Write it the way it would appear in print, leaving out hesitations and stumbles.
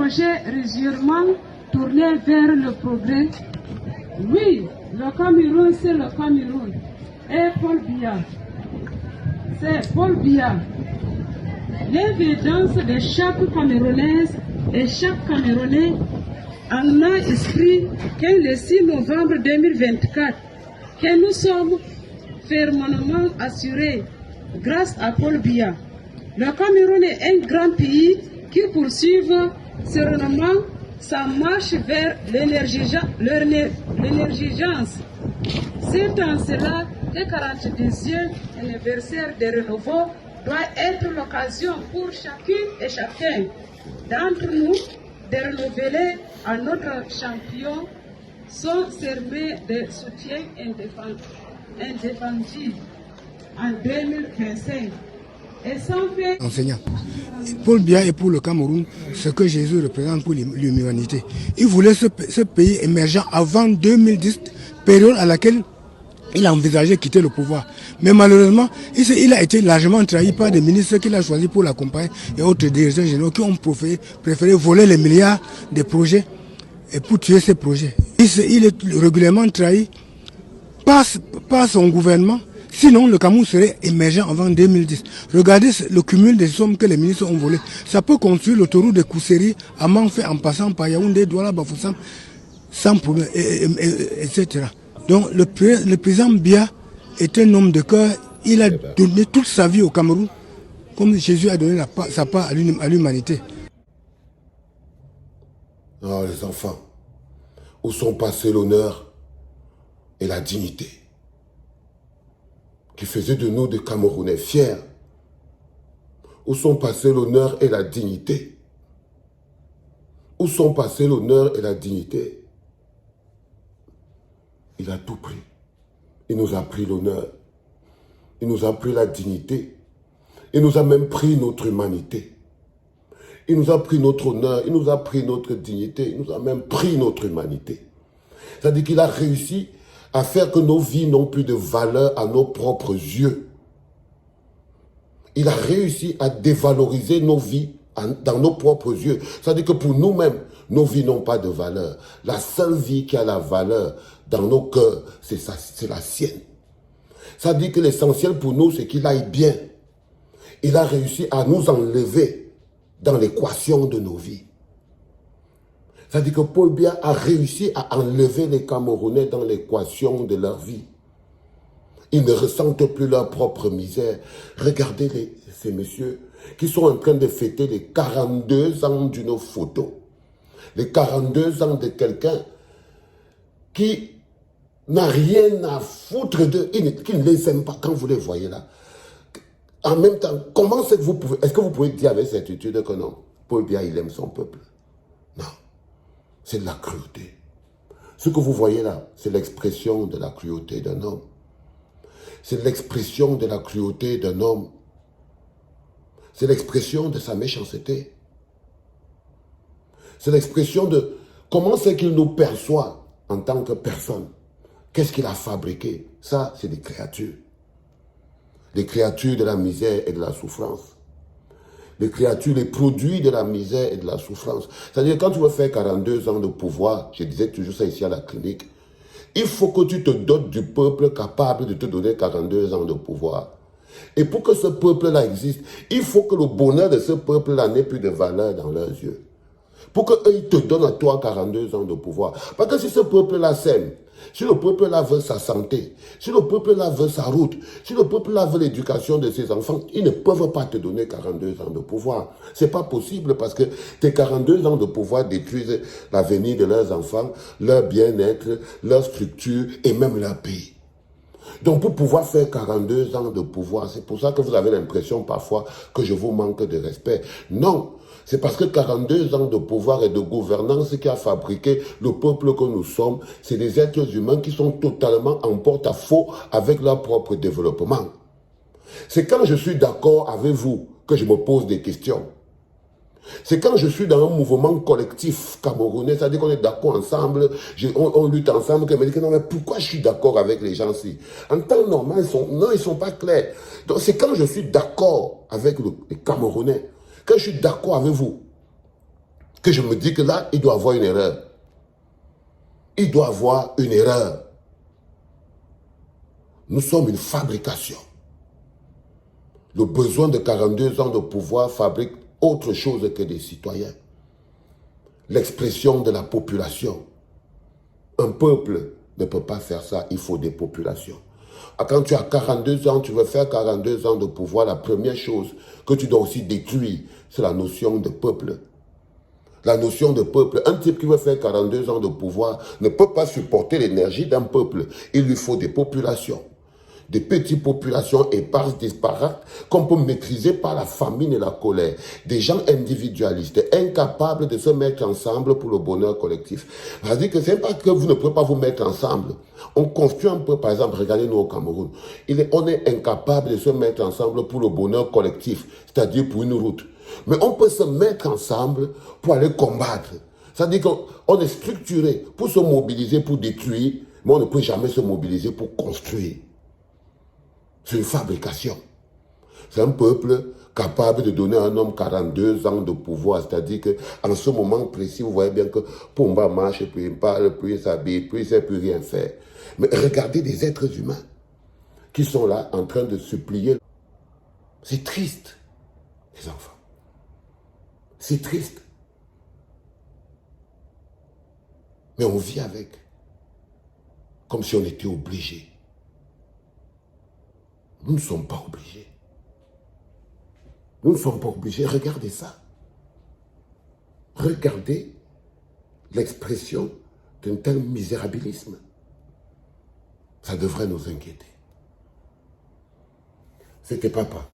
projet résolument tourné vers le progrès. Oui, le Cameroun, c'est le Cameroun. Et Paul Biya. C'est Paul Biya. L'évidence de chaque Camerounaise et chaque Camerounais en a esprit que le 6 novembre 2024, que nous sommes fermement assurés grâce à Paul Biya. Le Cameroun est un grand pays qui poursuit sereinement sa marche vers l'énergence. C'est en cela que 42e anniversaire de renouveau doit être l'occasion pour chacune et chacun d'entre nous de renouveler à notre champion son serment de soutien indéfendu en 2025. Et sans fait... Enseignant, Paul Biya est pour le Cameroun ce que Jésus représente pour l'humanité. Il voulait ce pays émergent avant 2010, période à laquelle il a envisagé quitter le pouvoir. Mais malheureusement, il a été largement trahi par des ministres qu'il a choisis pour l'accompagner et autres directeurs généraux qui ont préféré voler les milliards des projets et pour tuer ces projets. Il est régulièrement trahi par son gouvernement. Sinon, le Cameroun serait émergent avant 2010. Regardez le cumul des sommes que les ministres ont volées. Ça peut construire l'autoroute de Kousséri à Manfé en passant par Yaoundé, Douala, Bafoussam, sans problème, etc. Donc, le président Biya est un homme de cœur. Il a donné toute sa vie au Cameroun, comme Jésus a donné sa part à l'humanité. Oh, les enfants, où sont passés l'honneur et la dignité qui faisaient de nous des Camerounais fiers? Où sont passés l'honneur et la dignité? Où sont passés l'honneur et la dignité? Il a tout pris. Il nous a pris l'honneur. Il nous a pris la dignité. Il nous a même pris notre humanité. Il nous a pris notre honneur. Il nous a pris notre dignité. Il nous a même pris notre humanité. C'est-à-dire qu'il a réussi à faire que nos vies n'ont plus de valeur à nos propres yeux. Il a réussi à dévaloriser nos vies dans nos propres yeux. C'est-à-dire que pour nous-mêmes, nos vies n'ont pas de valeur. La seule vie qui a la valeur dans nos cœurs, c'est la sienne. Ça dit que l'essentiel pour nous, c'est qu'il aille bien. Il a réussi à nous enlever dans l'équation de nos vies. C'est-à-dire que Paul Biya a réussi à enlever les Camerounais dans l'équation de leur vie. Ils ne ressentent plus leur propre misère. Regardez ces messieurs qui sont en train de fêter les 42 ans d'une photo. Les 42 ans de quelqu'un qui n'a rien à foutre d'eux, qui ne les aime pas quand vous les voyez là. En même temps, comment est-ce que vous pouvez dire avec certitude que non, Paul Biya, il aime son peuple? Non, c'est de la cruauté. Ce que vous voyez là, c'est l'expression de la cruauté d'un homme. C'est l'expression de la cruauté d'un homme. C'est l'expression de sa méchanceté. C'est l'expression de comment c'est qu'il nous perçoit en tant que personne. Qu'est-ce qu'il a fabriqué? Ça, c'est des créatures. Les créatures de la misère et de la souffrance. Les créatures, les produits de la misère et de la souffrance. C'est-à-dire, quand tu veux faire 42 ans de pouvoir, je disais toujours ça ici à la clinique, il faut que tu te dotes du peuple capable de te donner 42 ans de pouvoir. Et pour que ce peuple-là existe, il faut que le bonheur de ce peuple-là n'ait plus de valeur dans leurs yeux. Pour qu'eux, ils te donnent à toi 42 ans de pouvoir. Parce que si ce peuple-là s'aime, si le peuple-là veut sa santé, si le peuple-là veut sa route, si le peuple-là veut l'éducation de ses enfants, ils ne peuvent pas te donner 42 ans de pouvoir. C'est pas possible parce que tes 42 ans de pouvoir détruisent l'avenir de leurs enfants, leur bien-être, leur structure et même leur pays. Donc pour pouvoir faire 42 ans de pouvoir, c'est pour ça que vous avez l'impression parfois que je vous manque de respect. Non, c'est parce que 42 ans de pouvoir et de gouvernance qui a fabriqué le peuple que nous sommes, c'est des êtres humains qui sont totalement en porte-à-faux avec leur propre développement. C'est quand je suis d'accord avec vous que je me pose des questions. C'est quand je suis dans un mouvement collectif camerounais, c'est-à-dire qu'on est d'accord ensemble, on lutte ensemble, que je me dis que non, mais pourquoi je suis d'accord avec les gens-ci? En temps normal, ils sont pas clairs. Donc c'est quand je suis d'accord avec les Camerounais, quand je suis d'accord avec vous, que je me dis que là, il doit avoir une erreur. Il doit avoir une erreur. Nous sommes une fabrication. Le besoin de 42 ans de pouvoir fabrique autre chose que des citoyens. L'expression de la population. Un peuple ne peut pas faire ça, il faut des populations. Quand tu as 42 ans, tu veux faire 42 ans de pouvoir, la première chose que tu dois aussi détruire, c'est la notion de peuple. La notion de peuple, un type qui veut faire 42 ans de pouvoir ne peut pas supporter l'énergie d'un peuple. Il lui faut des populations. Des petites populations éparses, disparates, qu'on peut maîtriser par la famine et la colère. Des gens individualistes, incapables de se mettre ensemble pour le bonheur collectif. C'est-à-dire que ce n'est pas que vous ne pouvez pas vous mettre ensemble. On construit un peu, par exemple, regardez-nous au Cameroun. On est incapable de se mettre ensemble pour le bonheur collectif, c'est-à-dire pour une route. Mais on peut se mettre ensemble pour aller combattre. C'est-à-dire qu'on est structuré pour se mobiliser, pour détruire, mais on ne peut jamais se mobiliser pour construire. C'est une fabrication. C'est un peuple capable de donner à un homme 42 ans de pouvoir. C'est-à-dire qu'en ce moment précis, vous voyez bien que Pumba marche, puis il parle, puis il s'habille, puis il ne sait plus rien faire. Mais regardez des êtres humains qui sont là en train de supplier. C'est triste, les enfants. C'est triste. Mais on vit avec. Comme si on était obligé. Nous ne sommes pas obligés. Nous ne sommes pas obligés. Regardez ça. Regardez l'expression d'un tel misérabilisme. Ça devrait nous inquiéter. C'était papa.